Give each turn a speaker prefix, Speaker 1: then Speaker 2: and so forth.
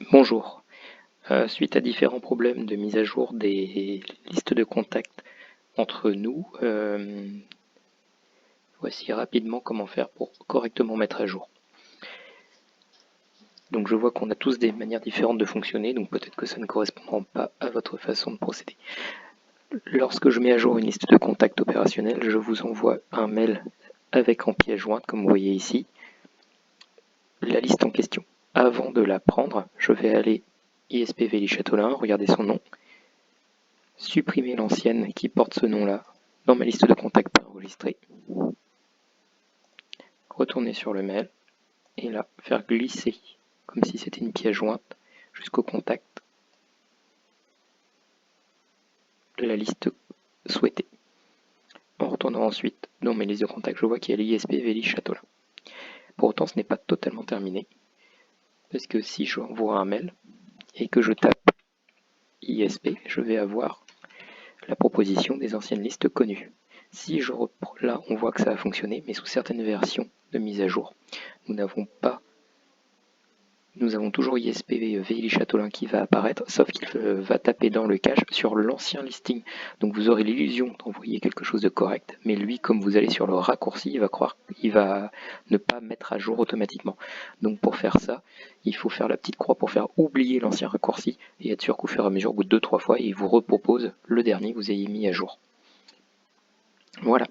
Speaker 1: Bonjour. Suite à différents problèmes de mise à jour des listes de contacts entre nous, voici rapidement comment faire pour correctement mettre à jour. Donc je vois qu'on a tous des manières différentes de fonctionner, donc peut-être que ça ne correspondra pas à votre façon de procéder. Lorsque je mets à jour une liste de contacts opérationnels, je vous envoie un mail avec en pièce jointe, comme vous voyez ici, la liste en question. Avant de la prendre, je vais aller ISP Véli Châtelain, regardez son nom, supprimer l'ancienne qui porte ce nom-là dans ma liste de contacts pas enregistrés, retourner sur le mail et là faire glisser comme si c'était une pièce jointe jusqu'au contact de la liste souhaitée. En retournant ensuite dans mes listes de contacts, je vois qu'il y a l'ISP Véli Châtelain. Pour autant, ce n'est pas totalement terminé parce que si j'envoie un mail et que je tape ISP, je vais avoir la proposition des anciennes listes connues. Si je reprends là, on voit que ça a fonctionné, mais sous certaines versions de mise à jour, nous avons toujours ISP Véli Châtelain qui va apparaître, sauf qu'il va taper dans le cache sur l'ancien listing. Donc vous aurez l'illusion d'envoyer quelque chose de correct, mais lui, comme vous allez sur le raccourci, il va ne pas mettre à jour automatiquement. Donc pour faire ça, il faut faire la petite croix pour faire oublier l'ancien raccourci et être sûr qu'au fur et à mesure, au bout de 2-3 fois, il vous repropose le dernier que vous ayez mis à jour. Voilà.